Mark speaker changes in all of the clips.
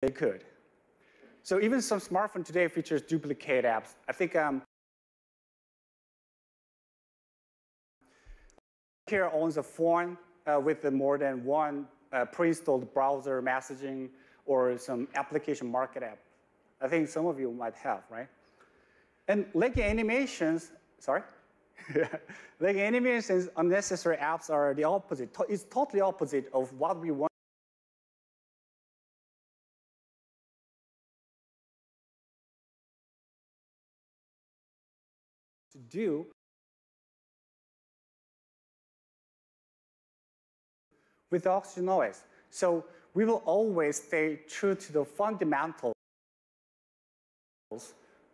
Speaker 1: they could. So even some smartphone today features duplicate apps. I think here owns a phone with more than one pre-installed browser messaging or some application market app. I think some of you might have, right? And like animations, sorry? Like animations, unnecessary apps are the opposite. It's totally opposite of what we want to do with Oxygen OS. So we will always stay true to the fundamentals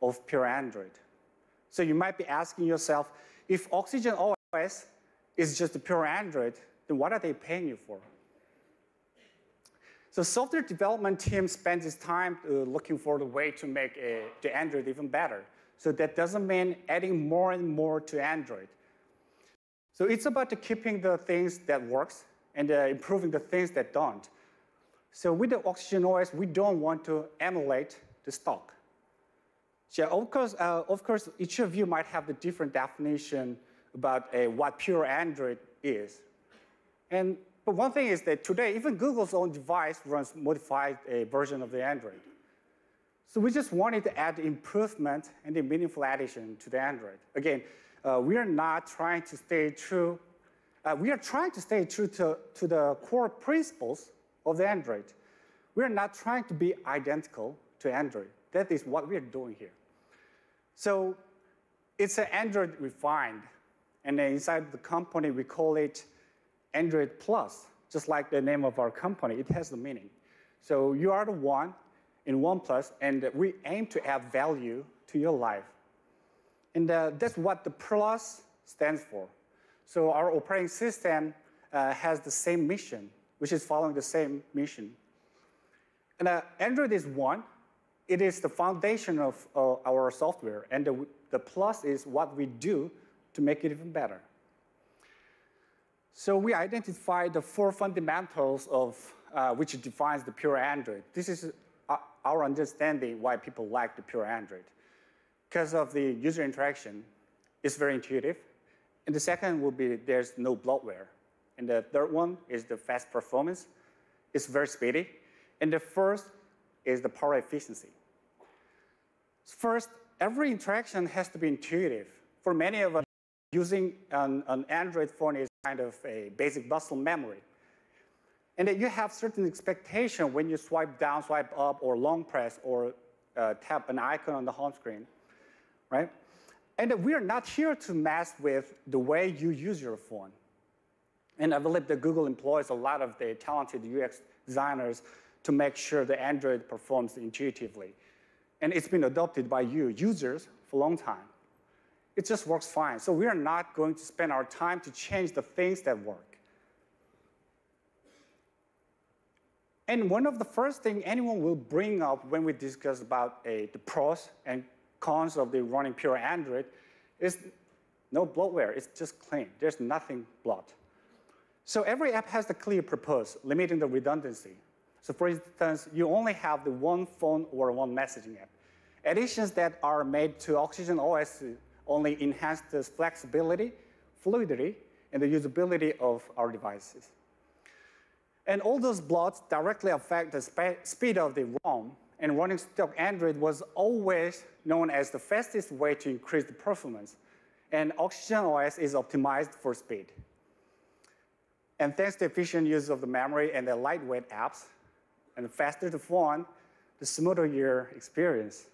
Speaker 1: of pure Android. So you might be asking yourself, if Oxygen OS is just a pure Android, then what are they paying you for? So software development team spends its time looking for the way to make the Android even better. So that doesn't mean adding more and more to Android. So it's about keeping the things that works and improving the things that don't. So with the Oxygen OS, we don't want to emulate the stock. So of course, each of you might have the different definition about what pure Android is. But one thing is that today, even Google's own device runs modified version of the Android. So we just wanted to add improvement and a meaningful addition to the Android. Again, we are not trying to stay true. We are trying to stay true to the core principles of the Android. We are not trying to be identical to Android. That is what we are doing here. So it's an Android refined. And then inside the company, we call it Android Plus. Just like the name of our company, it has the meaning. So you are the one in Oneplus, and we aim to add value to your life. And that's what the Plus stands for. So our operating system has the same mission, which is following the same mission. And Android is one. It is the foundation of our software, and the Plus is what we do to make it even better. So we identified the 4 fundamentals of which defines the pure Android. This is our understanding why people like the pure Android. Because of the user interaction, it's very intuitive. And the second will be there's no bloatware. And the third one is the fast performance. It's very speedy. And the first is the power efficiency. First, every interaction has to be intuitive. For many of us, using an Android phone is kind of a basic muscle memory. And that you have certain expectation when you swipe down, swipe up, or long press, or tap an icon on the home screen, right? And we are not here to mess with the way you use your phone. And I believe that Google employs a lot of the talented UX designers to make sure the Android performs intuitively. And it's been adopted by you, users, for a long time. It just works fine. So we are not going to spend our time to change the things that work. And one of the first things anyone will bring up when we discuss about the pros and cons of the running pure Android is no bloatware. It's just clean. There's nothing bloat. So every app has the clear purpose, limiting the redundancy. So for instance, you only have the one phone or one messaging app. Additions that are made to Oxygen OS only enhance the flexibility, fluidity, and the usability of our devices. And all those bloats directly affect the speed of the ROM, and running stock Android was always known as the fastest way to increase the performance. And Oxygen OS is optimized for speed. And thanks to efficient use of the memory and the lightweight apps, and the faster the phone, the smoother your experience.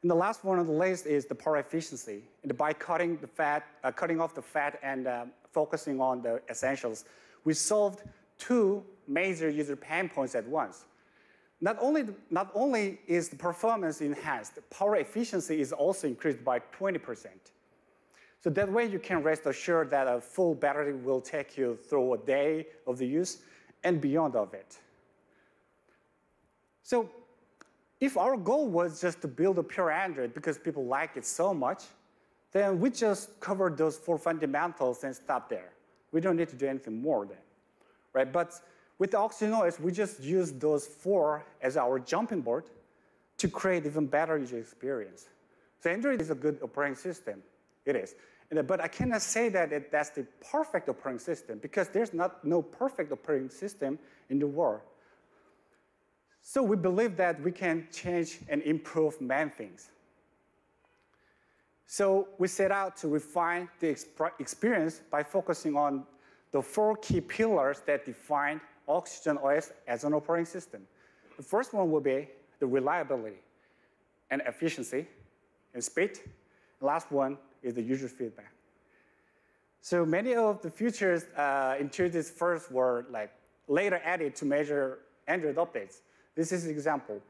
Speaker 1: And the last one on the list is the power efficiency. And by cutting off the fat and focusing on the essentials, we solved 2 major user pain points at once. Not only is the performance enhanced, the power efficiency is also increased by 20%. So that way you can rest assured that a full battery will take you through a day of the use and beyond of it. So if our goal was just to build a pure Android because people like it so much, then we just covered those 4 fundamentals and stop there. We don't need to do anything more then, right? But With the Oxygen OS, we just use those 4 as our jumping board to create even better user experience. So Android is a good operating system. It is. But I cannot say that that's the perfect operating system because there's no perfect operating system in the world. So we believe that we can change and improve many things. So we set out to refine the experience by focusing on the 4 key pillars that define Oxygen OS as an operating system. The first one will be the reliability and efficiency and speed. The last one is the user feedback. So many of the features introduced first were later added to measure Android updates. This is an example.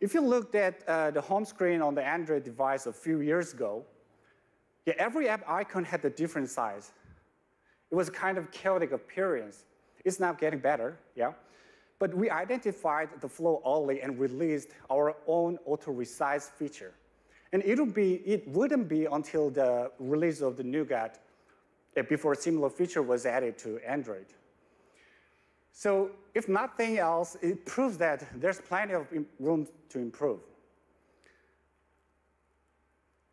Speaker 1: If you looked at the home screen on the Android device a few years ago, every app icon had a different size. It was a kind of chaotic appearance. It's now getting better, yeah. But we identified the flaw early and released our own auto-resize feature. And it wouldn't be until the release of the Nougat before a similar feature was added to Android. So if nothing else, it proves that there's plenty of room to improve.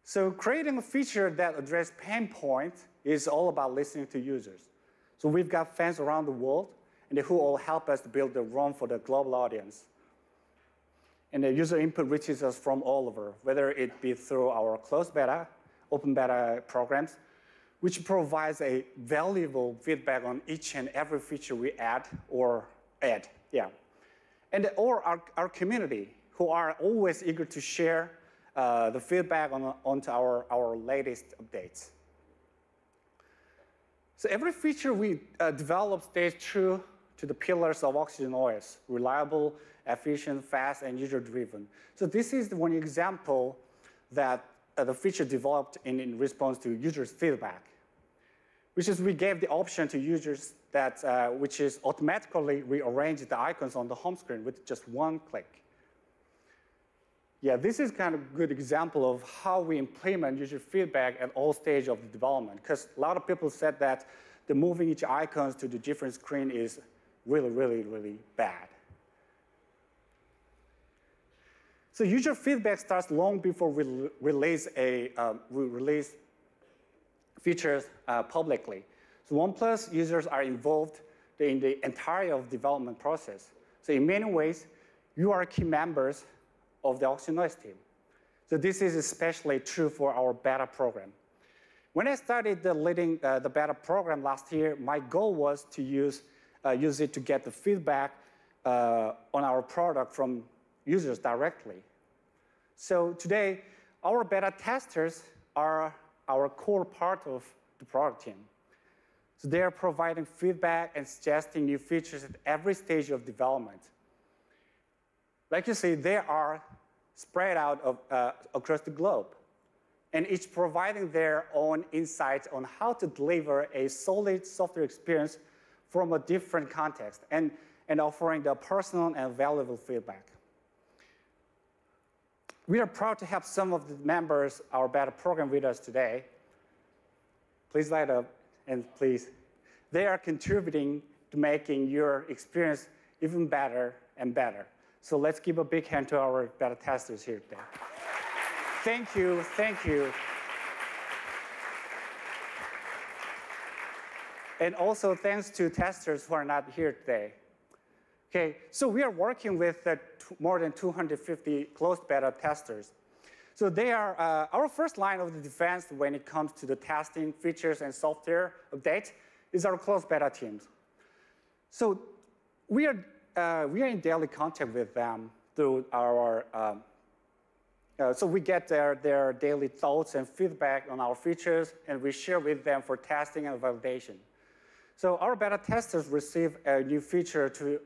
Speaker 1: So creating a feature that addresses pain points is all about listening to users. So we've got fans around the world and who all help us to build the ROM for the global audience. And the user input reaches us from all over, whether it be through our closed beta, open beta programs, which provides a valuable feedback on each and every feature we add, and or our community, who are always eager to share the feedback onto our latest updates. So every feature we develop stays true to the pillars of Oxygen OS: reliable, efficient, fast, and user-driven. So this is one example that the feature developed in response to users' feedback, which is we gave the option to users that which is automatically rearrange the icons on the home screen with just one click. Yeah, this is kind of a good example of how we implement user feedback at all stages of the development, because a lot of people said that the moving each icons to the different screen is really, really, really bad. So user feedback starts long before we release features publicly. So Oneplus users are involved in the entire development process. So in many ways, you are key members of the Oxygen OS team. So this is especially true for our beta program. When I started leading the beta program last year, my goal was to use it to get the feedback on our product from users directly. So today, our beta testers are our core part of the product team. So they are providing feedback and suggesting new features at every stage of development. Like you see, they are spread out across the globe, and each providing their own insights on how to deliver a solid software experience from a different context, and offering the personal and valuable feedback. We are proud to have some of the members of our beta program with us today. Please light up, and please. They are contributing to making your experience even better and better. So let's give a big hand to our beta testers here today. Thank you, thank you. And also thanks to testers who are not here today. Okay, so we are working with more than 250 closed beta testers. So they are our first line of the defense when it comes to the testing features and software updates is our closed beta teams. So we are in daily contact with them through our, so we get their daily thoughts and feedback on our features, and we share with them for testing and validation. So our beta testers receive a new feature to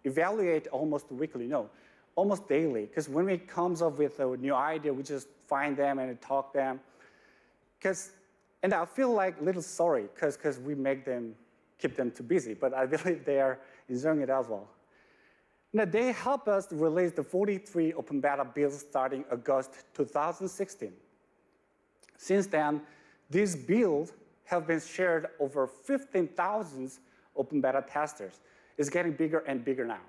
Speaker 1: evaluate almost weekly, no, almost daily, because when we comes up with a new idea, we just find them and talk them. And I feel like a little sorry, because we keep them too busy, but I believe they are enjoying it as well. Now, they help us to release the 43 open beta builds starting August 2016. Since then, these builds have been shared over 15,000 open beta testers. is getting bigger and bigger now.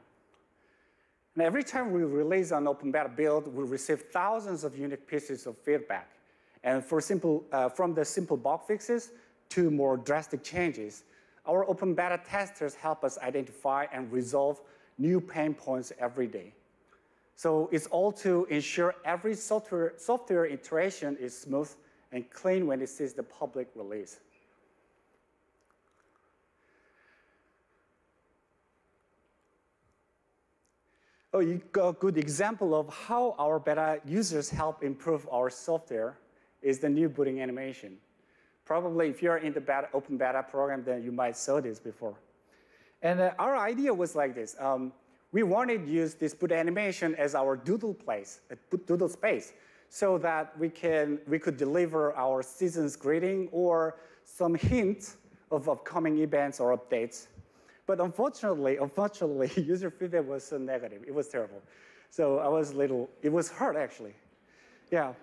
Speaker 1: And every time we release an open beta build, we receive thousands of unique pieces of feedback. And from the simple bug fixes to more drastic changes, our open beta testers help us identify and resolve new pain points every day. So it's all to ensure every software iteration is smooth and clean when it sees the public release. Oh, you got a good example of how our beta users help improve our software is the new booting animation. Probably if you're in the open beta program, then you might saw this before. And our idea was like this. We wanted to use this boot animation as our doodle space, so that we could deliver our season's greeting or some hints of upcoming events or updates. But unfortunately, user feedback was so negative. It was terrible. So it was hard actually. Yeah.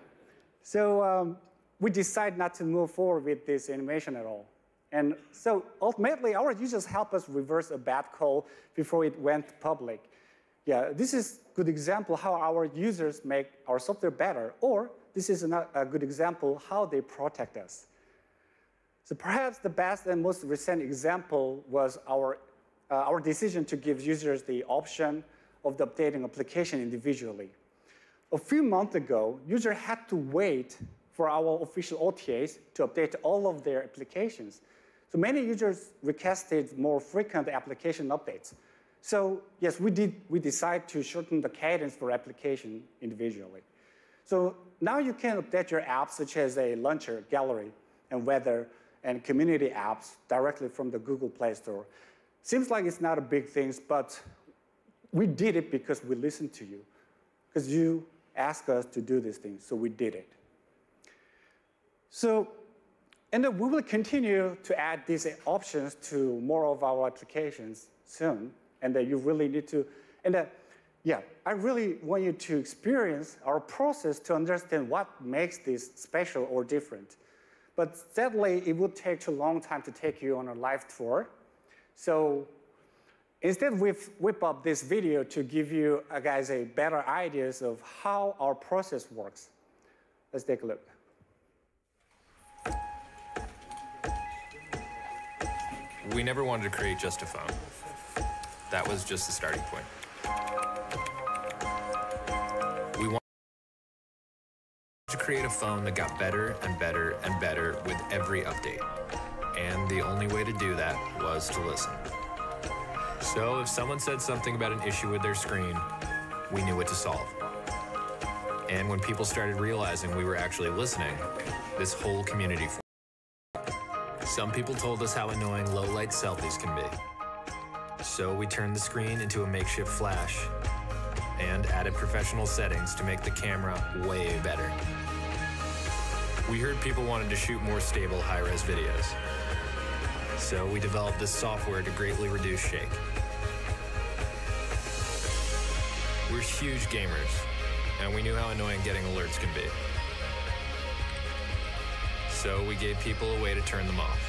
Speaker 1: So we decided not to move forward with this animation at all. And so ultimately, our users help us reverse a bad code before it went public. Yeah, this is a good example how our users make our software better, or this is a good example how they protect us. So perhaps the best and most recent example was our decision to give users the option of the updating application individually. A few months ago, users had to wait for our official OTAs to update all of their applications. So many users requested more frequent application updates. So yes, we decided to shorten the cadence for application individually. So now you can update your apps such as a launcher, gallery, and weather, and community apps directly from the Google Play Store. Seems like it's not a big thing, but we did it because we listened to you. Because you asked us to do these things, so we did it. So, and then we will continue to add these options to more of our applications soon. And that you really need to, and yeah, I really want you to experience our process to understand what makes this special or different. But sadly, it would take too long time to take you on a live tour. So instead, we've whipped up this video to give you guys a better ideas of how our process works. Let's take a look.
Speaker 2: We never wanted to create just a phone. That was just the starting point. We wanted to create a phone that got better and better and better with every update. And the only way to do that was to listen. So if someone said something about an issue with their screen, we knew what to solve. And when people started realizing we were actually listening, this whole community formed. Some people told us how annoying low-light selfies can be. So we turned the screen into a makeshift flash and added professional settings to make the camera way better. We heard people wanted to shoot more stable high-res videos. So we developed this software to greatly reduce shake. We're huge gamers, and we knew how annoying getting alerts can be. So we gave people a way to turn them off.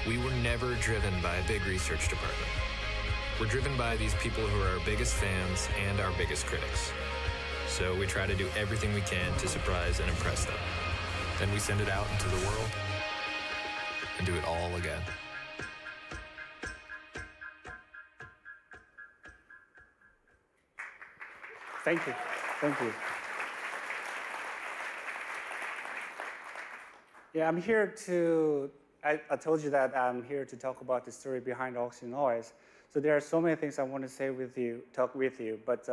Speaker 2: We were never driven by a big research department. We're driven by these people who are our biggest fans and our biggest critics. So we try to do everything we can to surprise and impress them. Then we send it out into the world and do it all again.
Speaker 1: Thank you. Thank you. Yeah, I'm here to, I told you that I'm here to talk about the story behind Oxygen OS. So there are so many things I want to say with you, talk with you, but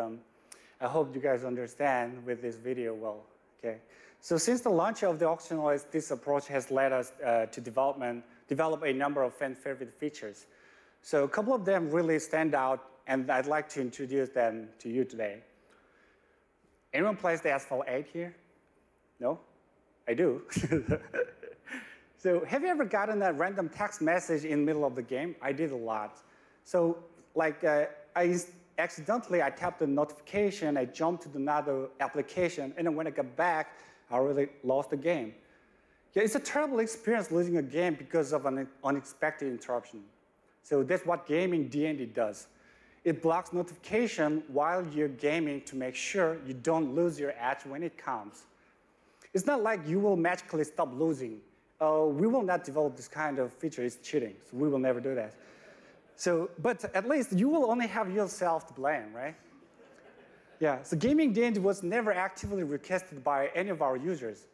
Speaker 1: I hope you guys understand with this video well, okay? So since the launch of the Oxygen OS, this approach has led us to develop a number of fan favorite features. So a couple of them really stand out, and I'd like to introduce them to you today. Anyone plays the Asphalt 8 here? No? I do. So have you ever gotten a random text message in the middle of the game? I did a lot. So like I tapped the notification, I jumped to another application, and then when I got back, I really lost the game. Yeah, it's a terrible experience losing a game because of an unexpected interruption. So that's what gaming DND does. It blocks notification while you're gaming to make sure you don't lose your edge when it comes. It's not like you will magically stop losing. We will not develop this kind of feature. It's cheating, so we will never do that. So, but at least you will only have yourself to blame, right? Yeah, so gaming DND was never actively requested by any of our users.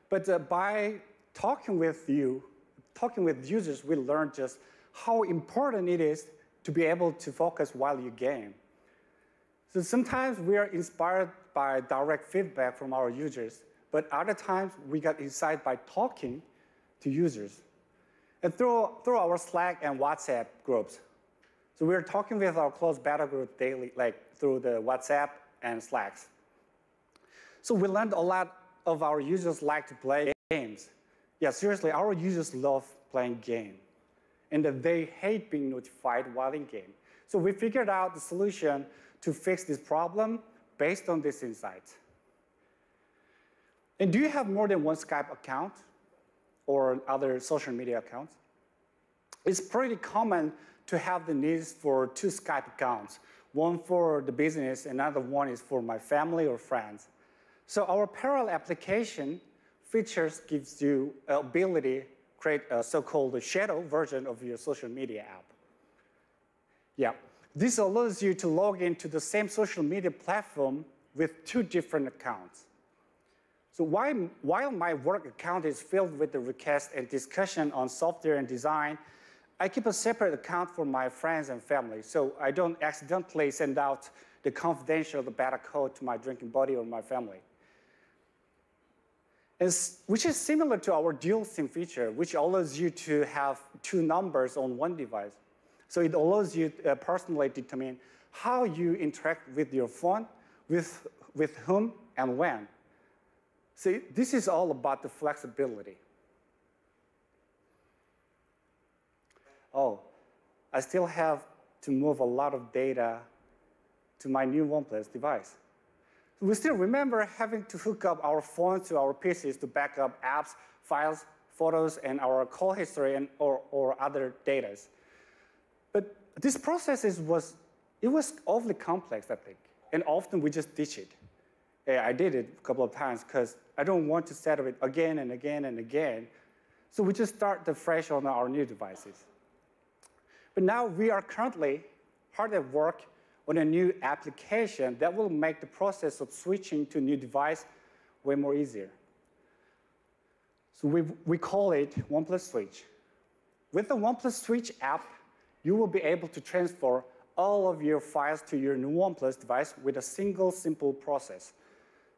Speaker 1: But by talking with users, we learned just how important it is to be able to focus while you game. So sometimes we are inspired by direct feedback from our users, but other times we got insight by talking to users. And through our Slack and WhatsApp groups. So we're talking with our close beta group daily, like through the WhatsApp and Slacks. So we learned a lot of our users like to play games. Yeah, seriously, our users love playing games. And that they hate being notified while in game. So we figured out the solution to fix this problem based on this insight. And do you have more than one Skype account or other social media accounts? It's pretty common to have the needs for 2 Skype accounts. One for the business, another one is for my family or friends. So our parallel application features gives you ability create a so-called shadow version of your social media app. Yeah, this allows you to log into the same social media platform with 2 different accounts. So while my work account is filled with the request and discussion on software and design, I keep a separate account for my friends and family, so I don't accidentally send out the confidential beta code to my drinking buddy or my family. Which is similar to our dual SIM feature, which allows you to have 2 numbers on one device. So it allows you to personally determine how you interact with your phone, with whom, and when. So this is all about the flexibility. Oh, I still have to move a lot of data to my new Oneplus device. We still remember having to hook up our phones to our PCs to back up apps, files, photos, and our call history or other data. But this process was awfully complex, I think, and often we just ditch it. I did it a couple of times because I don't want to set it again and again and again. So we just start fresh on our new devices. But now we are currently hard at work on a new application that will make the process of switching to a new device way more easier. So we call it Oneplus Switch. With the Oneplus Switch app, you will be able to transfer all of your files to your new Oneplus device with a single simple process.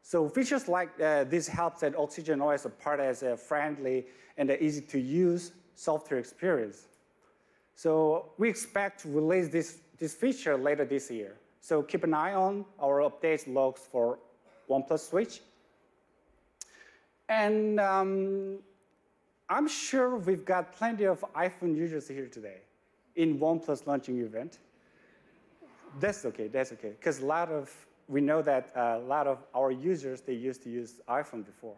Speaker 1: So features like this help set Oxygen OS apart as a friendly and easy to use software experience. So we expect to release this feature later this year. So keep an eye on our updates logs for Oneplus Switch. And I'm sure we've got plenty of iPhone users here today in Oneplus launching event. That's okay, because we know that a lot of our users, they used to use iPhone before.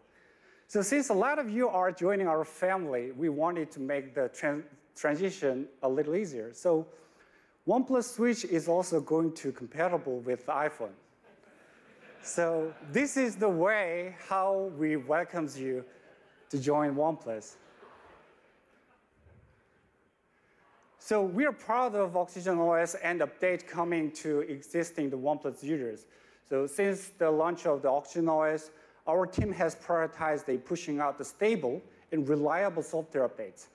Speaker 1: So since a lot of you are joining our family, we wanted to make the transition a little easier. So Oneplus Switch is also going to be compatible with iPhone. So this is the way how we welcome you to join Oneplus. So we are proud of Oxygen OS and update coming to existing the Oneplus users. So since the launch of the Oxygen OS, our team has prioritized pushing out the stable and reliable software updates.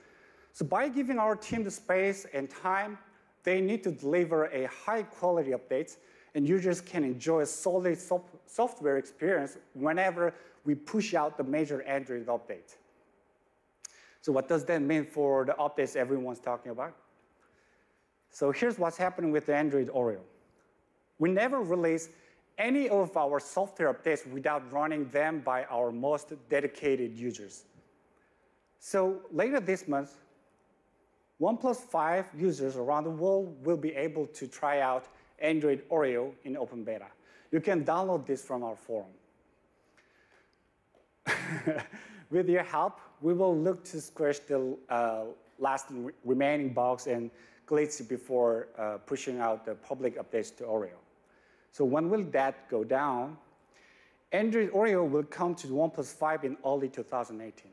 Speaker 1: So by giving our team the space and time, they need to deliver a high-quality updates, and users can enjoy a solid software experience whenever we push out the major Android update. So what does that mean for the updates everyone's talking about? So here's what's happening with the Android Oreo. We never release any of our software updates without running them by our most dedicated users. So later this month, OnePlus 5 users around the world will be able to try out Android Oreo in open beta. You can download this from our forum. With your help, we will look to squash the last remaining bugs and glitch before pushing out the public updates to Oreo. So when will that go down? Android Oreo will come to OnePlus 5 in early 2018.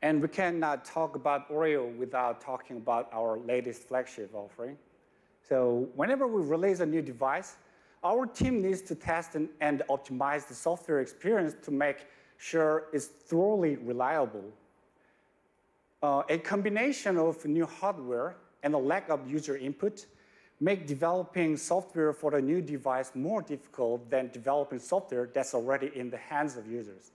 Speaker 1: And we cannot talk about Oreo without talking about our latest flagship offering. So whenever we release a new device, our team needs to test and optimize the software experience to make sure it's thoroughly reliable. A combination of new hardware and a lack of user input make developing software for a new device more difficult than developing software that's already in the hands of users.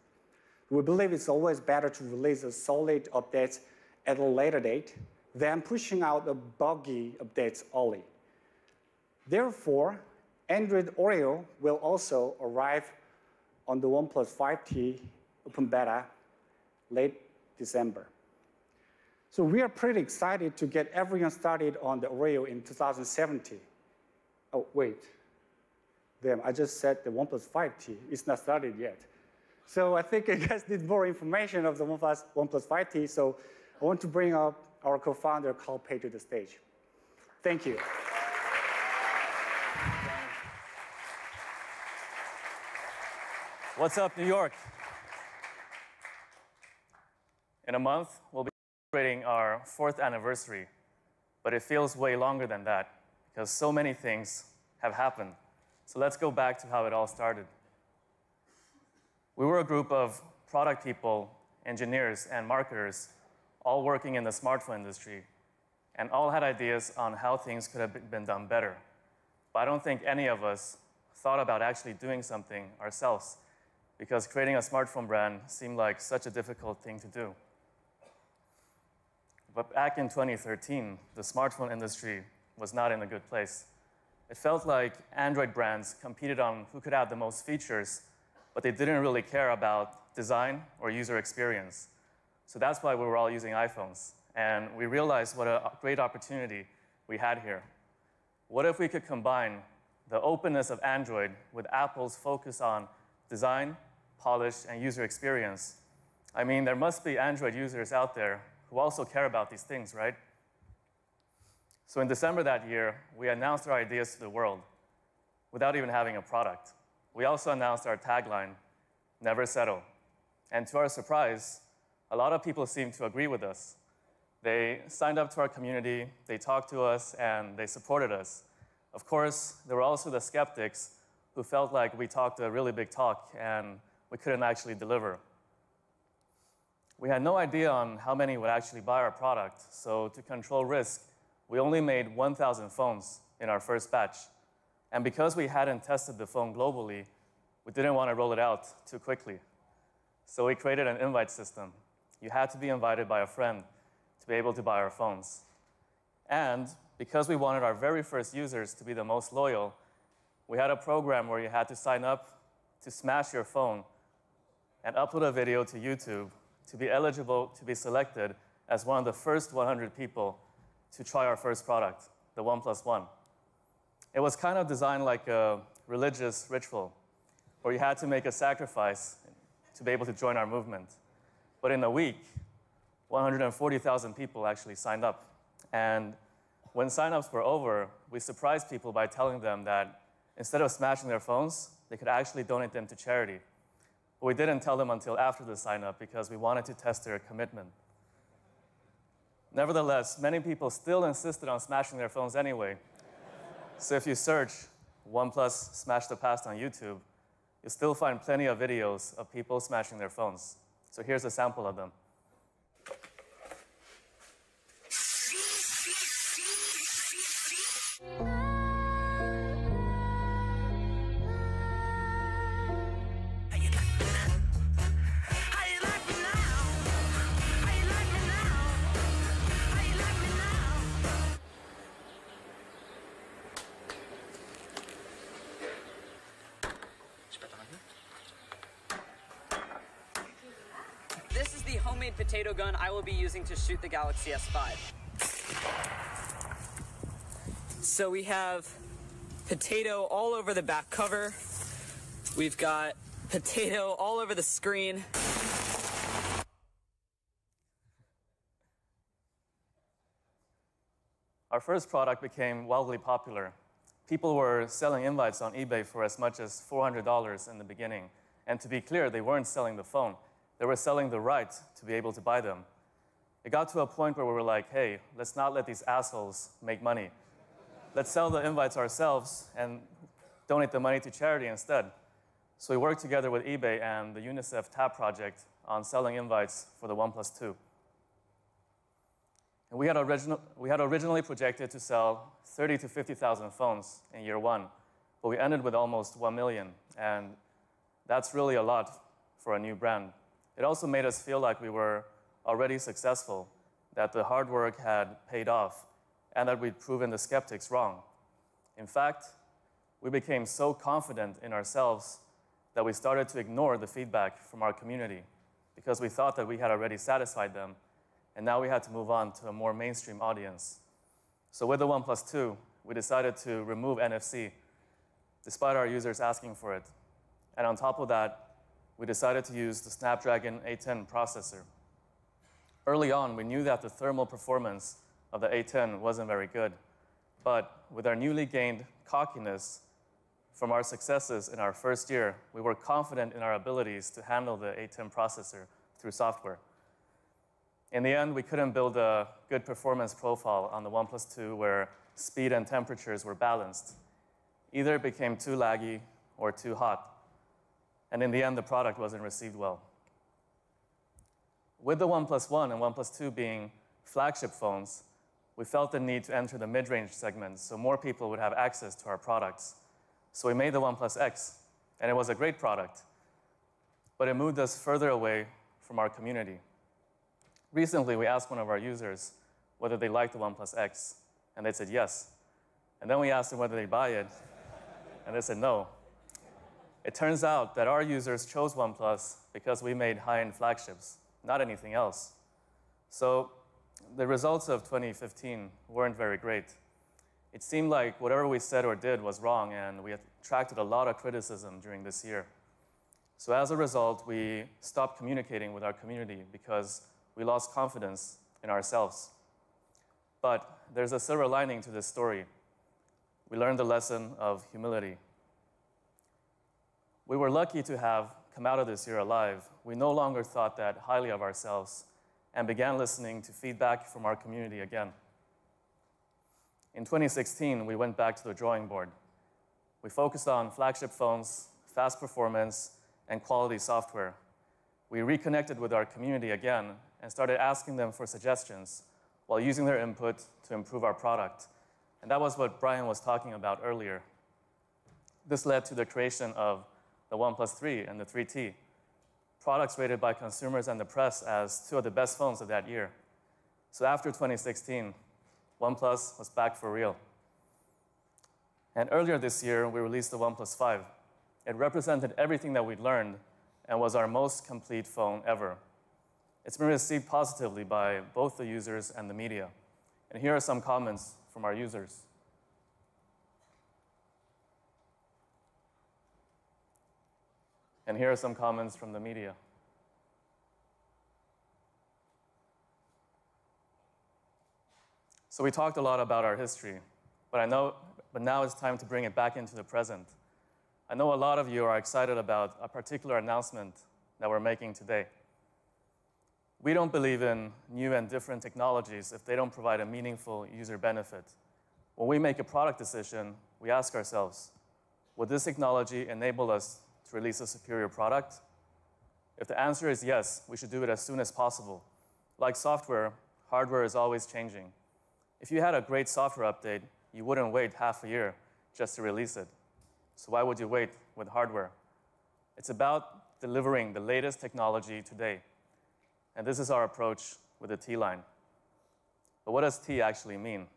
Speaker 1: We believe it's always better to release a solid updates at a later date than pushing out a buggy updates early. Therefore, Android Oreo will also arrive on the OnePlus 5T open beta late December. So we are pretty excited to get everyone started on the Oreo in 2017. Oh, wait. Damn, I just said the OnePlus 5T. It's not started yet. So I think you guys need more information of the OnePlus 5T, so I want to bring up our co-founder, Carl Pei, to the stage. Thank you.
Speaker 3: What's up, New York? In a month, we'll be celebrating our 4th anniversary, but it feels way longer than that because so many things have happened. So let's go back to how it all started. We were a group of product people, engineers, and marketers all working in the smartphone industry, and all had ideas on how things could have been done better. But I don't think any of us thought about actually doing something ourselves, because creating a smartphone brand seemed like such a difficult thing to do. But back in 2013, the smartphone industry was not in a good place. It felt like Android brands competed on who could have the most features, but they didn't really care about design or user experience. So that's why we were all using iPhones. And we realized what a great opportunity we had here. What if we could combine the openness of Android with Apple's focus on design, polish, and user experience? I mean, there must be Android users out there who also care about these things, right? So in December that year, we announced our ideas to the world without even having a product. We also announced our tagline, "Never settle." And to our surprise, a lot of people seemed to agree with us. They signed up to our community, they talked to us, and they supported us. Of course, there were also the skeptics who felt like we talked a really big talk and we couldn't actually deliver. We had no idea on how many would actually buy our product, so to control risk, we only made 1,000 phones in our first batch. And because we hadn't tested the phone globally, we didn't want to roll it out too quickly. So we created an invite system. You had to be invited by a friend to be able to buy our phones. And because we wanted our very first users to be the most loyal, we had a program where you had to sign up to smash your phone and upload a video to YouTube to be eligible to be selected as one of the first 100 people to try our first product, the OnePlus One. It was kind of designed like a religious ritual, where you had to make a sacrifice to be able to join our movement. But in a week, 140,000 people actually signed up. And when signups were over, we surprised people by telling them that instead of smashing their phones, they could actually donate them to charity. But we didn't tell them until after the sign-up because we wanted to test their commitment. Nevertheless, many people still insisted on smashing their phones anyway. So if you search OnePlus Smash the Past on YouTube, you'll still find plenty of videos of people smashing their phones. So here's a sample of them.
Speaker 4: This is the homemade potato gun I will be using to shoot the Galaxy S5. So we have potato all over the back cover. We've got potato all over the screen.
Speaker 3: our first product became wildly popular. People were selling invites on eBay for as much as $400 in the beginning. And to be clear, they weren't selling the phone. They were selling the right to be able to buy them. It got to a point where we were like, hey, let's not let these assholes make money. Let's sell the invites ourselves and donate the money to charity instead. So we worked together with eBay and the UNICEF TAP project on selling invites for the Oneplus 2. And we had originally projected to sell 30 to 50,000 phones in year one, but we ended with almost 1 million, and that's really a lot for a new brand. It also made us feel like we were already successful, that the hard work had paid off, and that we'd proven the skeptics wrong. In fact, we became so confident in ourselves that we started to ignore the feedback from our community because we thought that we had already satisfied them, and now we had to move on to a more mainstream audience. So with the Oneplus 2, we decided to remove NFC, despite our users asking for it. And on top of that, we decided to use the Snapdragon 810 processor. Early on, we knew that the thermal performance of the 810 wasn't very good, but with our newly gained cockiness from our successes in our first year, we were confident in our abilities to handle the 810 processor through software. In the end, we couldn't build a good performance profile on the Oneplus 2 where speed and temperatures were balanced. Either it became too laggy or too hot. And in the end, the product wasn't received well. With the Oneplus 1 and Oneplus 2 being flagship phones, we felt the need to enter the mid-range segment so more people would have access to our products. So we made the Oneplus X, and it was a great product. But it moved us further away from our community. Recently, we asked one of our users whether they liked the Oneplus X, and they said yes. And then we asked them whether they'd buy it, and they said no. It turns out that our users chose OnePlus because we made high-end flagships, not anything else. So the results of 2015 weren't very great. It seemed like whatever we said or did was wrong, and we attracted a lot of criticism during this year. So as a result, we stopped communicating with our community because we lost confidence in ourselves. But there's a silver lining to this story. We learned the lesson of humility. We were lucky to have come out of this year alive. We no longer thought that highly of ourselves and began listening to feedback from our community again. In 2016, we went back to the drawing board. We focused on flagship phones, fast performance, and quality software. We reconnected with our community again and started asking them for suggestions while using their input to improve our product. And that was what Brian was talking about earlier. This led to the creation of the Oneplus 3 and the 3T, products rated by consumers and the press as two of the best phones of that year. So after 2016, OnePlus was back for real. And earlier this year, we released the OnePlus 5. It represented everything that we'd learned and was our most complete phone ever. It's been received positively by both the users and the media. And here are some comments from our users. And here are some comments from the media. So we talked a lot about our history, but now it's time to bring it back into the present. I know a lot of you are excited about a particular announcement that we're making today. We don't believe in new and different technologies if they don't provide a meaningful user benefit. When we make a product decision, we ask ourselves, would this technology enable us to release a superior product? If the answer is yes, we should do it as soon as possible. Like software, hardware is always changing. If you had a great software update, you wouldn't wait half a year just to release it. So why would you wait with hardware? It's about delivering the latest technology today. And this is our approach with the T line. But what does T actually mean?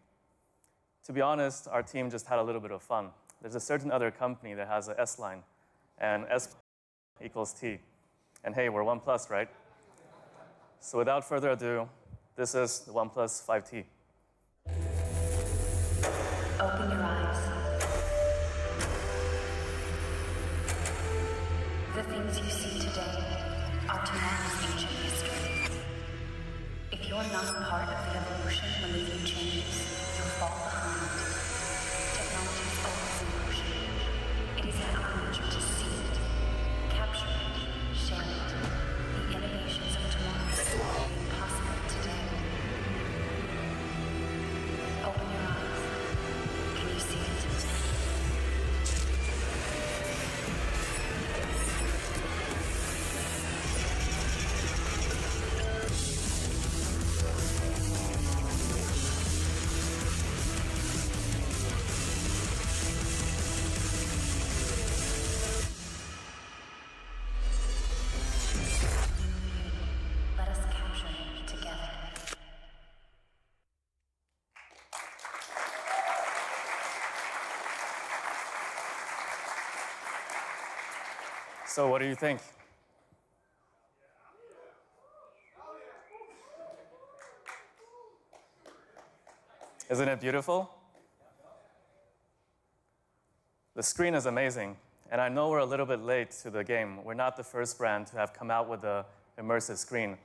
Speaker 3: To be honest, our team just had a little bit of fun. There's a certain other company that has an S line, and S equals T. And hey, we're OnePlus, right? So without further ado, this is the OnePlus 5T.
Speaker 5: Open your eyes. The things you see today are tomorrow's ancient history. If you're not part of the evolution when the view changes, you'll fall behind. Technology is always in motion. It is at our nature to see it, capture it, share it. The innovations of tomorrow are made possible today. Open your eyes. Can you see it? Let us capture it together.
Speaker 3: So what do you think? Isn't it beautiful? The screen is amazing, and I know we're a little bit late to the game. We're not the first brand to have come out with an immersive screen,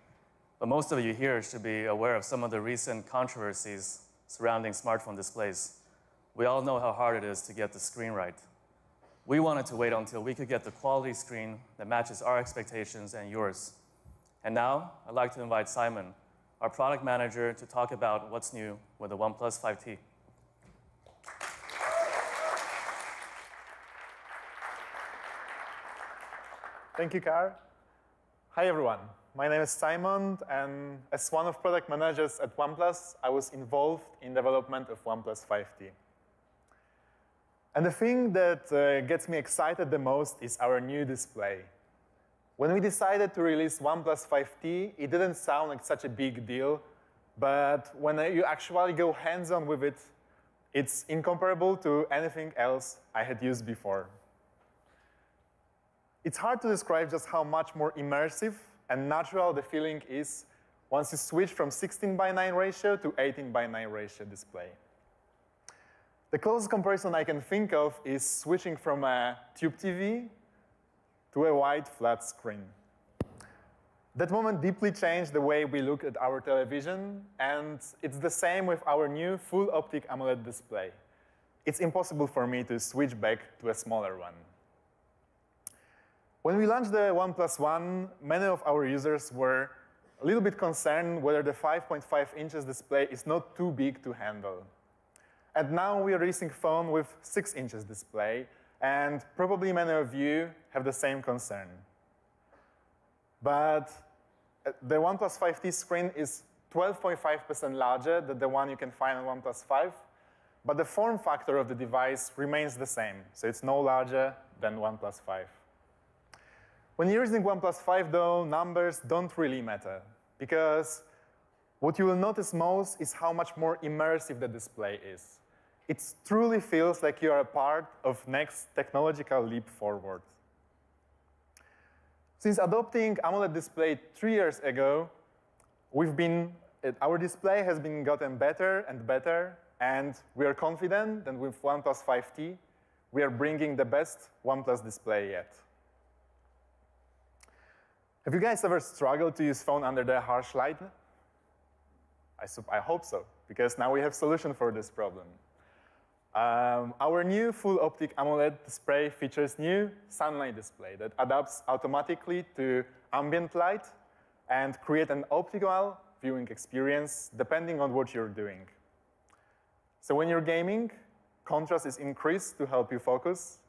Speaker 3: but most of you here should be aware of some of the recent controversies surrounding smartphone displays. We all know how hard it is to get the screen right. We wanted to wait until we could get the quality screen that matches our expectations and yours. And now, I'd like to invite Simon, our product manager, to talk about what's new with the OnePlus 5T.
Speaker 6: Thank you, Kar. Hi, everyone. My name is Simon, and as one of product managers at OnePlus, I was involved in development of OnePlus 5T. And the thing that gets me excited the most is our new display. When we decided to release OnePlus 5T, it didn't sound like such a big deal, but when you actually go hands-on with it, it's incomparable to anything else I had used before. It's hard to describe just how much more immersive and natural the feeling is once you switch from 16:9 ratio to 18:9 ratio display. The closest comparison I can think of is switching from a tube TV to a wide, flat screen. That moment deeply changed the way we look at our television, and it's the same with our new full optic AMOLED display. It's impossible for me to switch back to a smaller one. When we launched the OnePlus One, many of our users were a little bit concerned whether the 5.5 inches display is not too big to handle. And now we are releasing a phone with 6 inches display, and probably many of you have the same concern. But the OnePlus 5T screen is 12.5% larger than the one you can find on OnePlus 5, but the form factor of the device remains the same, so it's no larger than OnePlus 5. When you're using OnePlus 5, though, numbers don't really matter, because what you will notice most is how much more immersive the display is. It truly feels like you are a part of next technological leap forward. Since adopting AMOLED display 3 years ago, our display has been gotten better and better, and we are confident that with OnePlus 5T, we are bringing the best OnePlus display yet. Have you guys ever struggled to use phone under the harsh light? I hope so, because now we have a solution for this problem. Our new full optic AMOLED display features new sunlight display that adapts automatically to ambient light and create an optimal viewing experience depending on what you're doing. So when you're gaming, contrast is increased to help you focus.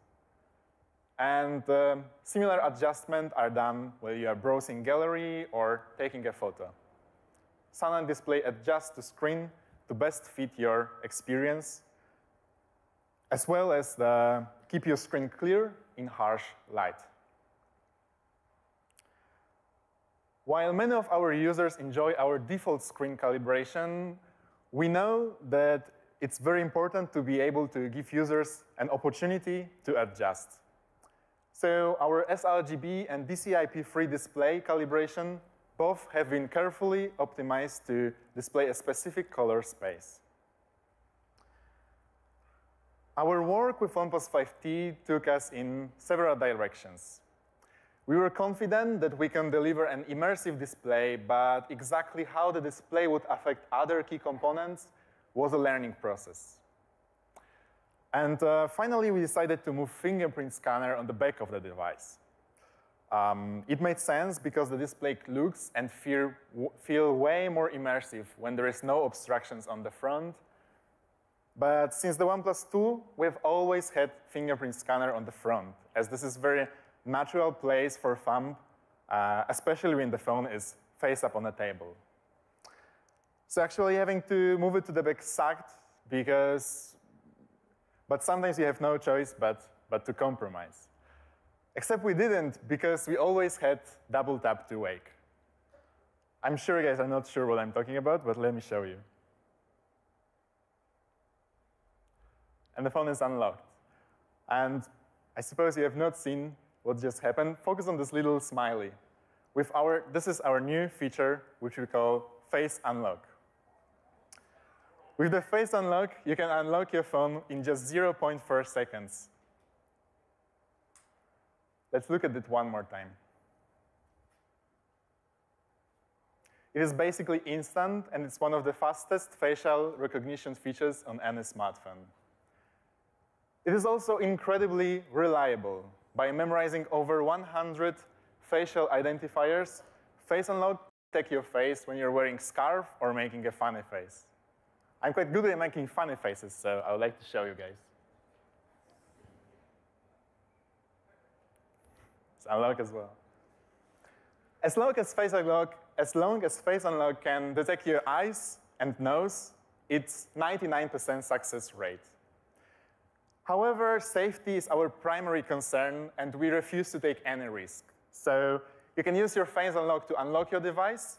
Speaker 6: And similar adjustments are done when you are browsing gallery or taking a photo. Sunlight display adjusts the screen to best fit your experience, as well as keep your screen clear in harsh light. While many of our users enjoy our default screen calibration, we know that it's very important to be able to give users an opportunity to adjust. So our sRGB and DCI-P3 display calibration both have been carefully optimized to display a specific color space. Our work with OnePlus 5T took us in several directions. We were confident that we can deliver an immersive display, but exactly how the display would affect other key components, was a learning process. And finally, we decided to move fingerprint scanner on the back of the device. It made sense because the display looks and feel way more immersive when there is no obstructions on the front. But since the OnePlus 2, we've always had fingerprint scanner on the front, as this is a very natural place for thumb, especially when the phone is face up on the table. So actually having to move it to the back sucked but sometimes you have no choice but to compromise. Except we didn't, because we always had double tap to wake. I'm sure you guys are not sure what I'm talking about, but let me show you. And the phone is unlocked. And I suppose you have not seen what just happened. Focus on this little smiley. This is our new feature, which we call Face Unlock. With the Face Unlock, you can unlock your phone in just 0.4 seconds. Let's look at it one more time. It is basically instant, and it's one of the fastest facial recognition features on any smartphone. It is also incredibly reliable. By memorizing over 100 facial identifiers, Face Unlock detects your face when you're wearing a scarf or making a funny face. I'm quite good at making funny faces, so I would like to show you guys. It's unlock as well. As long as Face Unlock can detect your eyes and nose, it's 99% success rate. However, safety is our primary concern, and we refuse to take any risk. So you can use your Face Unlock to unlock your device,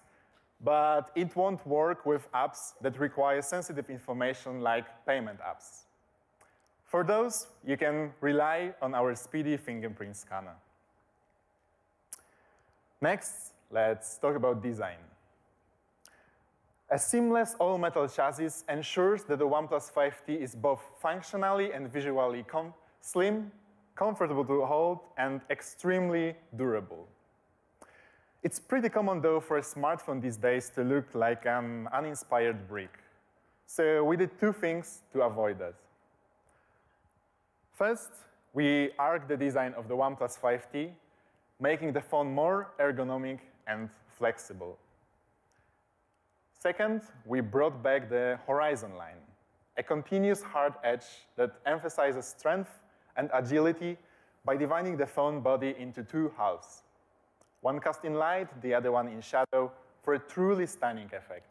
Speaker 6: but it won't work with apps that require sensitive information like payment apps. For those, you can rely on our speedy fingerprint scanner. Next, let's talk about design. A seamless all-metal chassis ensures that the OnePlus 5T is both functionally and visually slim, comfortable to hold, and extremely durable. It's pretty common, though, for a smartphone these days to look like an uninspired brick. So we did two things to avoid that. First, we arced the design of the OnePlus 5T, making the phone more ergonomic and flexible. Second, we brought back the horizon line, a continuous hard edge that emphasizes strength and agility by dividing the phone body into two halves. One cast in light, the other one in shadow, for a truly stunning effect.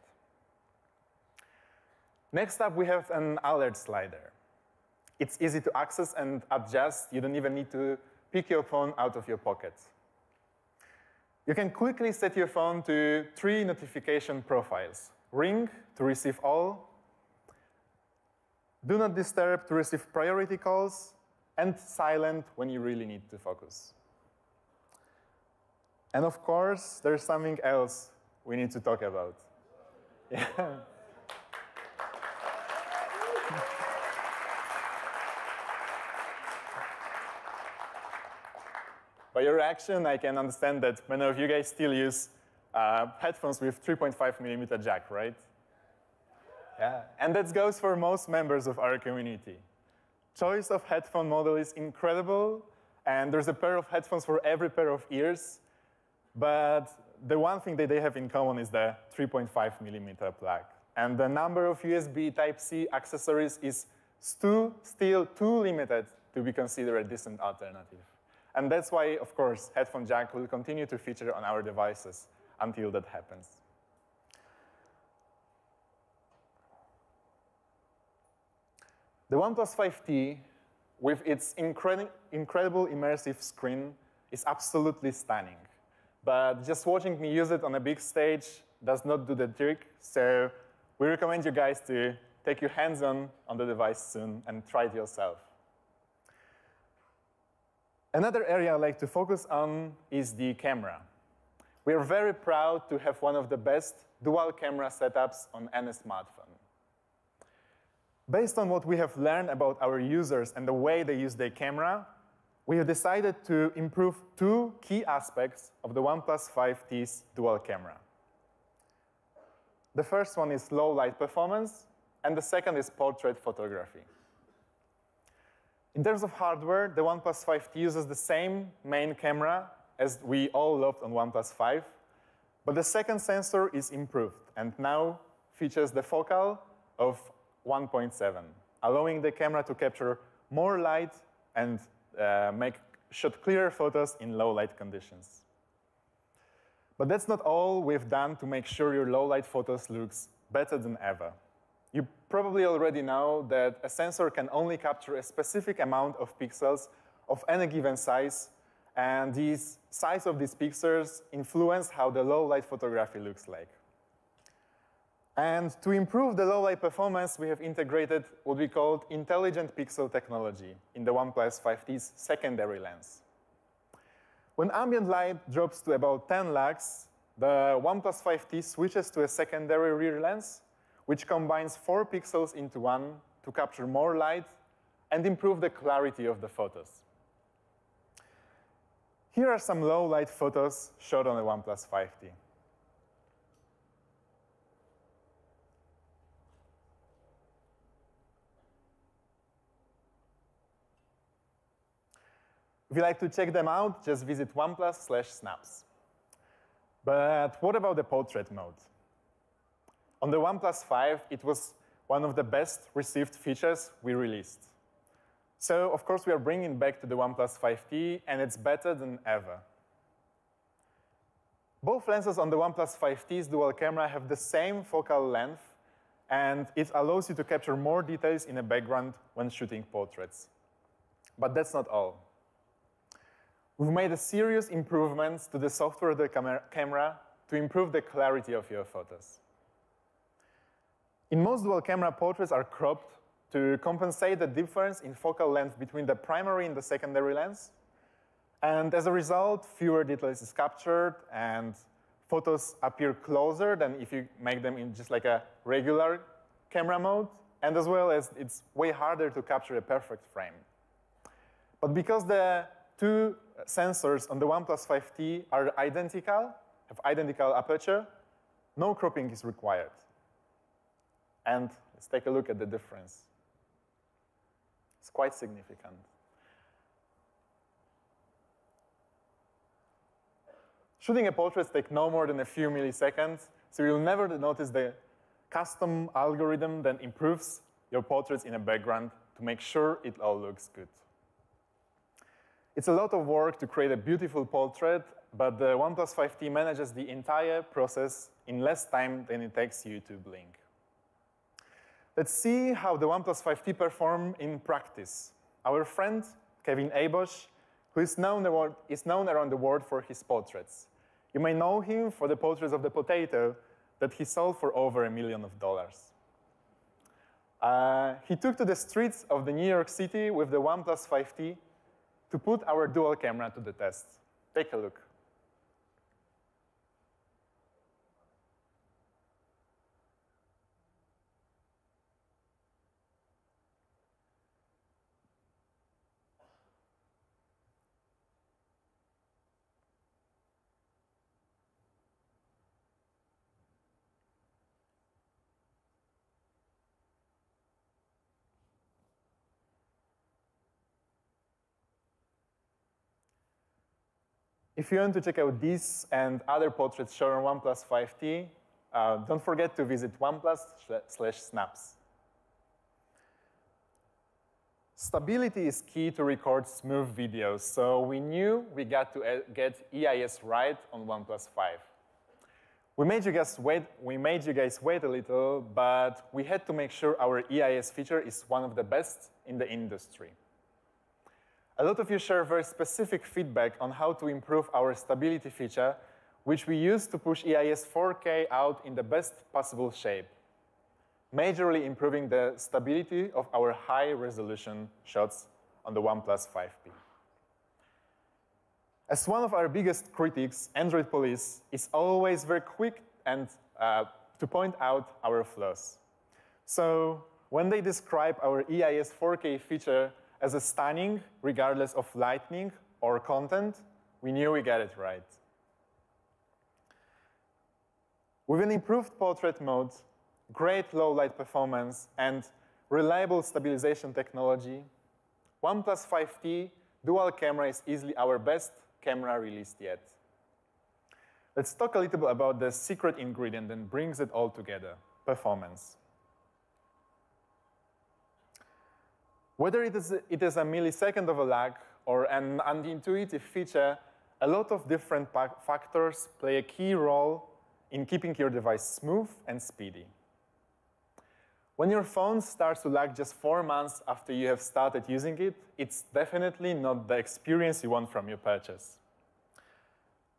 Speaker 6: Next up, we have an alert slider. It's easy to access and adjust. You don't even need to pick your phone out of your pocket. You can quickly set your phone to 3 notification profiles. Ring to receive all, do not disturb to receive priority calls, and silent when you really need to focus. And of course, there's something else we need to talk about. Yeah. By your reaction, I can understand that many of you guys still use headphones with 3.5mm jack, right? Yeah. And that goes for most members of our community. Choice of headphone model is incredible, and there's a pair of headphones for every pair of ears. But the one thing that they have in common is the 3.5mm plug. And the number of USB Type-C accessories is still too limited to be considered a decent alternative. And that's why, of course, headphone jack will continue to feature on our devices until that happens. The OnePlus 5T, with its incredible immersive screen, is absolutely stunning. But just watching me use it on a big stage does not do the trick, so we recommend you guys to take your hands on the device soon and try it yourself. Another area I'd like to focus on is the camera. We are very proud to have one of the best dual camera setups on any smartphone. Based on what we have learned about our users and the way they use their camera, we have decided to improve 2 key aspects of the OnePlus 5T's dual camera. The first one is low light performance, and the second is portrait photography. In terms of hardware, the OnePlus 5T uses the same main camera as we all loved on OnePlus 5, but the second sensor is improved and now features the focal of 1.7, allowing the camera to capture more light and shoot clearer photos in low light conditions. But that's not all we've done to make sure your low light photos looks better than ever. You probably already know that a sensor can only capture a specific amount of pixels of any given size, and the size of these pixels influence how the low light photography looks like. And to improve the low light performance, we have integrated what we call intelligent pixel technology in the OnePlus 5T's secondary lens. When ambient light drops to about 10 lux, the OnePlus 5T switches to a secondary rear lens, which combines 4 pixels into one to capture more light and improve the clarity of the photos. Here are some low light photos shot on the OnePlus 5T. If you like to check them out, just visit OnePlus/snaps. But what about the portrait mode? On the OnePlus 5, it was one of the best received features we released. So, of course, we are bringing back to the OnePlus 5T, and it's better than ever. Both lenses on the OnePlus 5T's dual camera have the same focal length, and it allows you to capture more details in a background when shooting portraits. But that's not all. We've made a serious improvements to the software of the camera to improve the clarity of your photos. In most dual camera, portraits are cropped to compensate the difference in focal length between the primary and the secondary lens. And as a result, fewer details is captured and photos appear closer than if you make them in just like a regular camera mode. And as well as it's way harder to capture a perfect frame. But because the two sensors on the OnePlus 5T are identical, have identical aperture, no cropping is required. And let's take a look at the difference. It's quite significant. Shooting a portrait takes no more than a few milliseconds, so you'll never notice the custom algorithm that improves your portraits in a background to make sure it all looks good. It's a lot of work to create a beautiful portrait, but the OnePlus 5T manages the entire process in less time than it takes you to blink. Let's see how the OnePlus 5T performs in practice. Our friend, Kevin Abosch, who is known around the world for his portraits. You may know him for the portraits of the potato that he sold for over $1 million. He took to the streets of the New York City with the OnePlus 5T to put our dual camera to the test. Take a look. If you want to check out these and other portraits shown on OnePlus 5T, don't forget to visit OnePlus/snaps. Stability is key to record smooth videos, so we knew we got to get EIS right on OnePlus 5. We made you guys wait a little, but we had to make sure our EIS feature is one of the best in the industry. A lot of you share very specific feedback on how to improve our stability feature, which we use to push EIS 4K out in the best possible shape, majorly improving the stability of our high-resolution shots on the OnePlus 5P. As one of our biggest critics, Android Police is always very quick and to point out our flaws. So when they describe our EIS 4K feature as a stunning, regardless of lighting or content, we knew we got it right. With an improved portrait mode, great low light performance, and reliable stabilization technology, OnePlus 5T dual camera is easily our best camera released yet. Let's talk a little bit about the secret ingredient that brings it all together, performance. Whether it is a millisecond of a lag or an unintuitive feature, a lot of different factors play a key role in keeping your device smooth and speedy. When your phone starts to lag just 4 months after you have started using it, it's definitely not the experience you want from your purchase.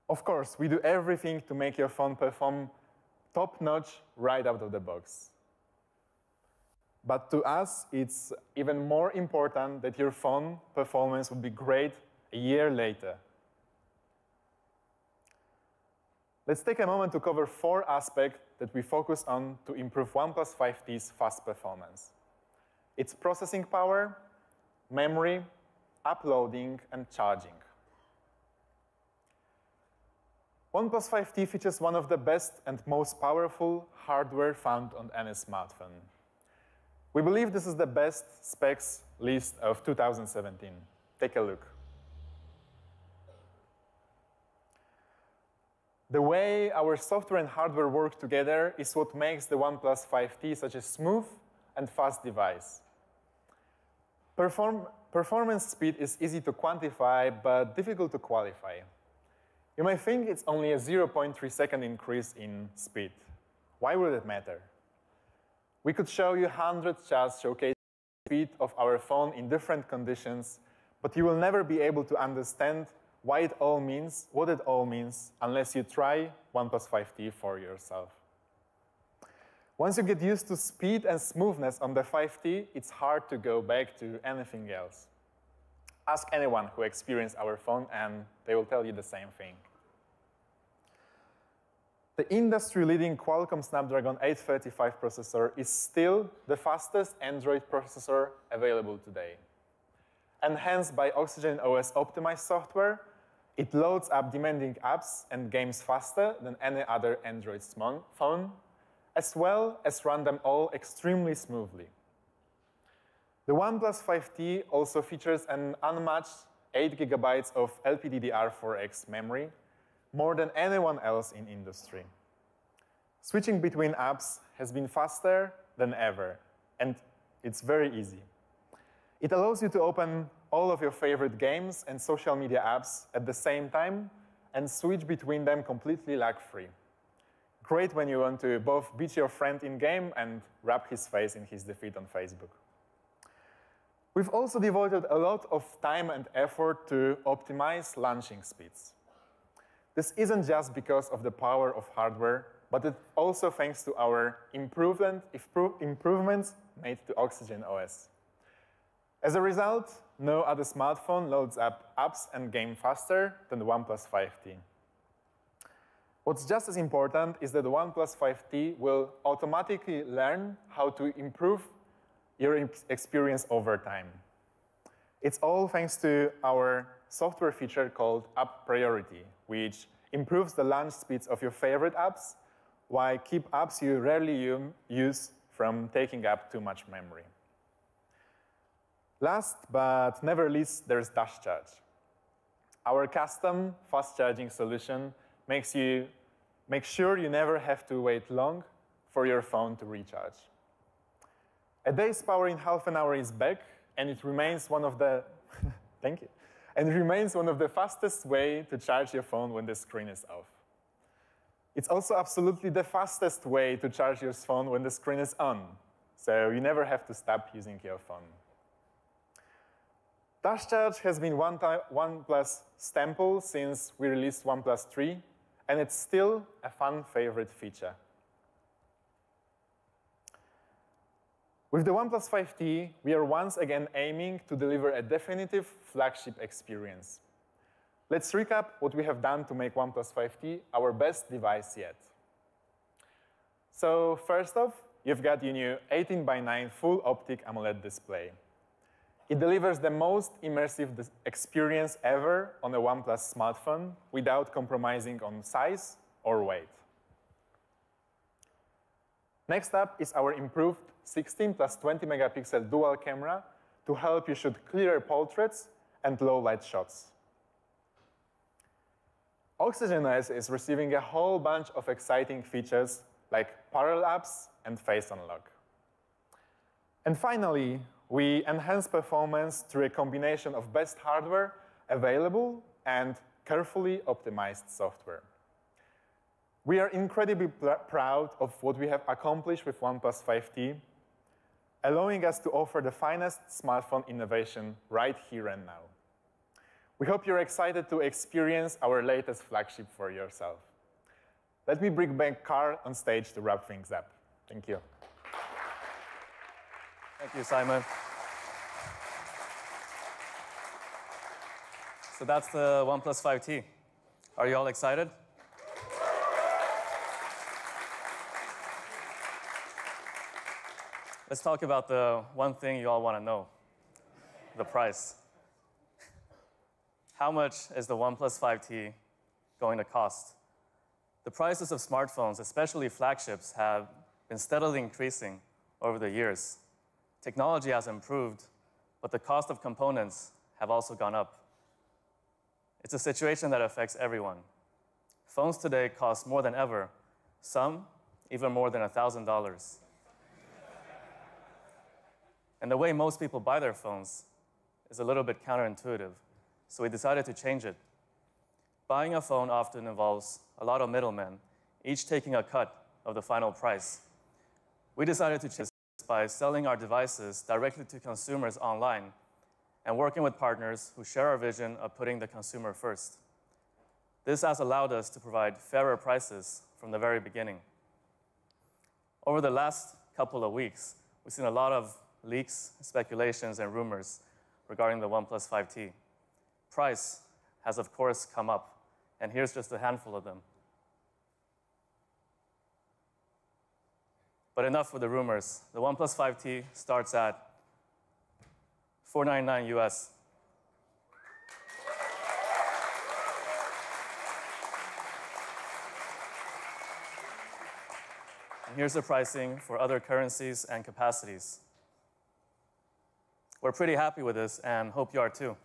Speaker 6: Of course, we do everything to make your phone perform top-notch right out of the box. But to us, it's even more important that your phone performance would be great a year later. Let's take a moment to cover 4 aspects that we focus on to improve OnePlus 5T's fast performance. Its processing power, memory, uploading, and charging. OnePlus 5T features one of the best and most powerful hardware found on any smartphone. We believe this is the best specs list of 2017. Take a look. The way our software and hardware work together is what makes the OnePlus 5T such a smooth and fast device. Performance speed is easy to quantify, but difficult to qualify. You may think it's only a 0.3 second increase in speed. Why would it matter? We could show you 100 charts showcasing the speed of our phone in different conditions, but you will never be able to understand what it all means unless you try OnePlus 5T for yourself. Once you get used to speed and smoothness on the 5T, it's hard to go back to anything else. Ask anyone who experienced our phone, and they will tell you the same thing. The industry-leading Qualcomm Snapdragon 835 processor is still the fastest Android processor available today. Enhanced by Oxygen OS optimized software, it loads up demanding apps and games faster than any other Android phone, as well as run them all extremely smoothly. The OnePlus 5T also features an unmatched 8 GB of LPDDR4X memory, more than anyone else in industry. Switching between apps has been faster than ever, and it's very easy. It allows you to open all of your favorite games and social media apps at the same time and switch between them completely lag-free. Great when you want to both beat your friend in-game and rub his face in his defeat on Facebook. We've also devoted a lot of time and effort to optimize launching speeds. This isn't just because of the power of hardware, but it's also thanks to our improvements made to Oxygen OS. As a result, no other smartphone loads up apps and games faster than the OnePlus 5T. What's just as important is that the OnePlus 5T will automatically learn how to improve your experience over time. It's all thanks to our software feature called App Priority, which improves the launch speeds of your favorite apps while keep apps you rarely use from taking up too much memory. Last but never least, there's Dash Charge. Our custom fast charging solution makes sure you never have to wait long for your phone to recharge. A day's power in half an hour is back, and it remains one of the thank you. And it remains one of the fastest ways to charge your phone when the screen is off. It's also absolutely the fastest way to charge your phone when the screen is on, so you never have to stop using your phone. Dash Charge has been OnePlus staple since we released OnePlus 3, and it's still a fun favorite feature. With the OnePlus 5T, we are once again aiming to deliver a definitive flagship experience. Let's recap what we have done to make OnePlus 5T our best device yet. So first off, you've got your new 18:9 full optic AMOLED display. It delivers the most immersive experience ever on a OnePlus smartphone without compromising on size or weight. Next up is our improved 16 plus 20 megapixel dual camera to help you shoot clearer portraits and low light shots. Oxygen OS is receiving a whole bunch of exciting features like parallel apps and face unlock. And finally, we enhance performance through a combination of best hardware available and carefully optimized software. We are incredibly proud of what we have accomplished with OnePlus 5T, allowing us to offer the finest smartphone innovation right here and now. We hope you're excited to experience our latest flagship for yourself. Let me bring back Carl on stage to wrap things up. Thank you.
Speaker 3: Thank you, Simon. So that's the OnePlus 5T. Are you all excited? Let's talk about the one thing you all want to know, the price. How much is the OnePlus 5T going to cost? The prices of smartphones, especially flagships, have been steadily increasing over the years. Technology has improved, but the cost of components have also gone up. It's a situation that affects everyone. Phones today cost more than ever, some even more than $1,000. And the way most people buy their phones is a little bit counterintuitive, so we decided to change it. Buying a phone often involves a lot of middlemen, each taking a cut of the final price. We decided to change this by selling our devices directly to consumers online and working with partners who share our vision of putting the consumer first. This has allowed us to provide fairer prices from the very beginning. Over the last couple of weeks, we've seen a lot of leaks, speculations, and rumors regarding the OnePlus 5T. Price has, of course, come up, and here's just a handful of them. But enough with the rumors. The OnePlus 5T starts at $499 US. And here's the pricing for other currencies and capacities. We're pretty happy with this and hope you are too.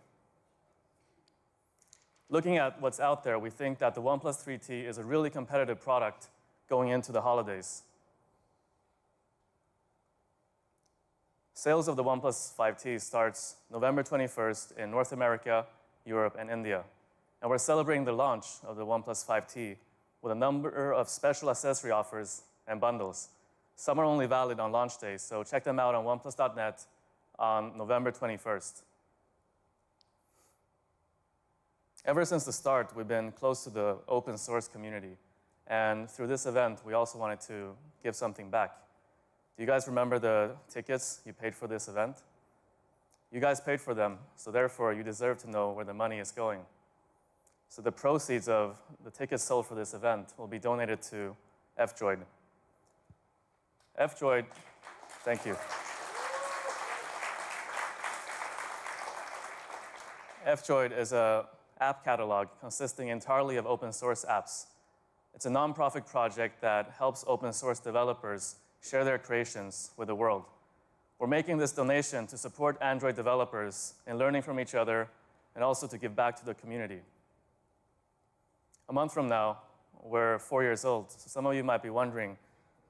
Speaker 3: Looking at what's out there, we think that the OnePlus 3T is a really competitive product going into the holidays. Sales of the OnePlus 5T starts November 21st in North America, Europe, and India. And we're celebrating the launch of the OnePlus 5T with a number of special accessory offers and bundles. Some are only valid on launch days, so check them out on oneplus.net on November 21st. Ever since the start, we've been close to the open source community. And through this event, we also wanted to give something back. Do you guys remember the tickets you paid for this event? You guys paid for them, so therefore you deserve to know where the money is going. So the proceeds of the tickets sold for this event will be donated to Fdroid. Fdroid, thank you. Fdroid is an app catalog consisting entirely of open source apps. It's a nonprofit project that helps open source developers share their creations with the world. We're making this donation to support Android developers in learning from each other and also to give back to the community. A month from now, we're 4 years old, so some of you might be wondering,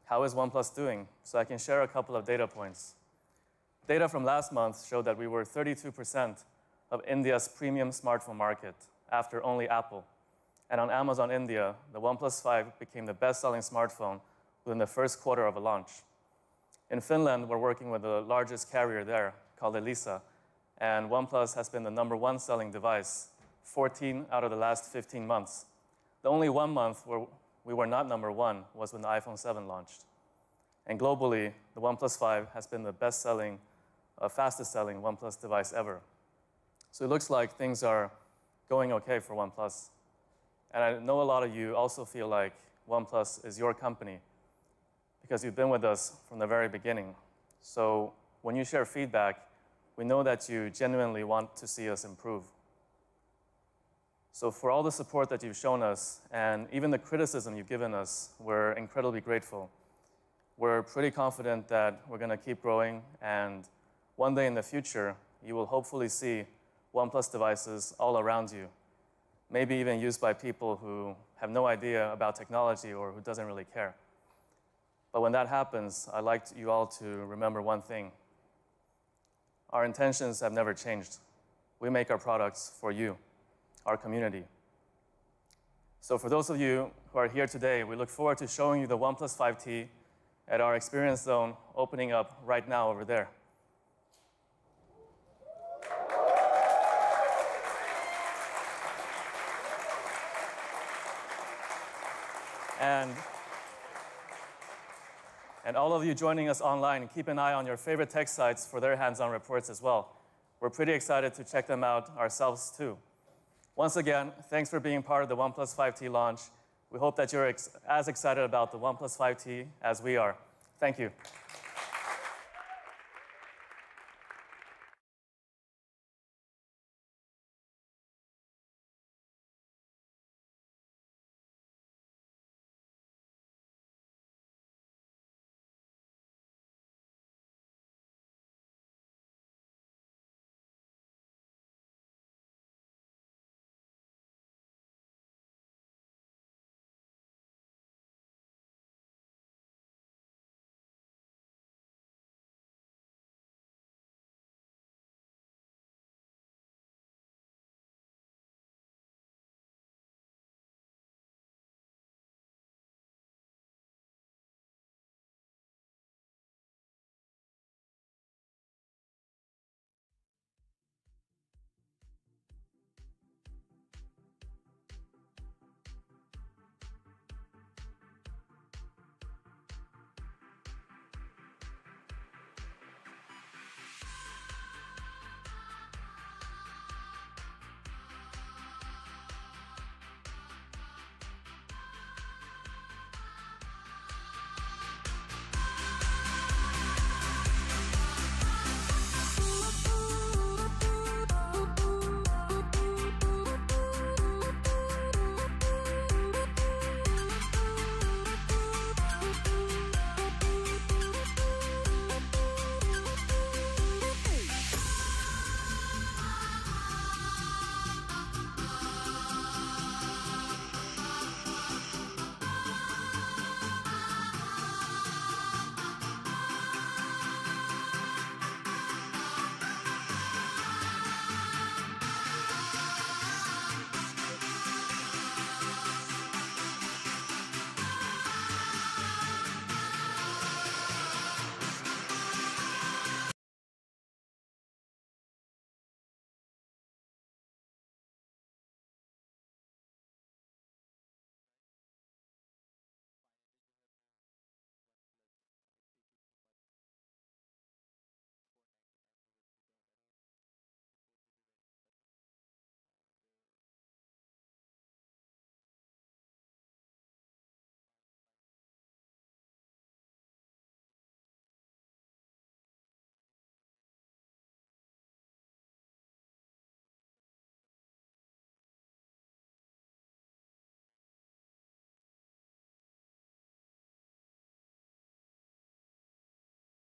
Speaker 3: how is OnePlus doing? So I can share a couple of data points. Data from last month showed that we were 32% of India's premium smartphone market, after only Apple. And on Amazon India, the OnePlus 5 became the best-selling smartphone within the first quarter of a launch. In Finland, we're working with the largest carrier there, called Elisa, and OnePlus has been the #1 selling device 14 out of the last 15 months. The only 1 month where we were not #1 was when the iPhone 7 launched. And globally, the OnePlus 5 has been the best-selling, fastest-selling OnePlus device ever. So it looks like things are going okay for OnePlus. And I know a lot of you also feel like OnePlus is your company because you've been with us from the very beginning. So when you share feedback, we know that you genuinely want to see us improve. So for all the support that you've shown us, and even the criticism you've given us, we're incredibly grateful. We're pretty confident that we're going to keep growing, and one day in the future, you will hopefully see OnePlus devices all around you, maybe even used by people who have no idea about technology or who doesn't really care. But when that happens, I'd like you all to remember one thing. Our intentions have never changed. We make our products for you, our community. So for those of you who are here today, we look forward to showing you the OnePlus 5T at our Experience Zone opening up right now over there. And all of you joining us online, keep an eye on your favorite tech sites for their hands-on reports as well. We're pretty excited to check them out ourselves too. Once again, thanks for being part of the OnePlus 5T launch. We hope that you're as excited about the OnePlus 5T as we are. Thank you.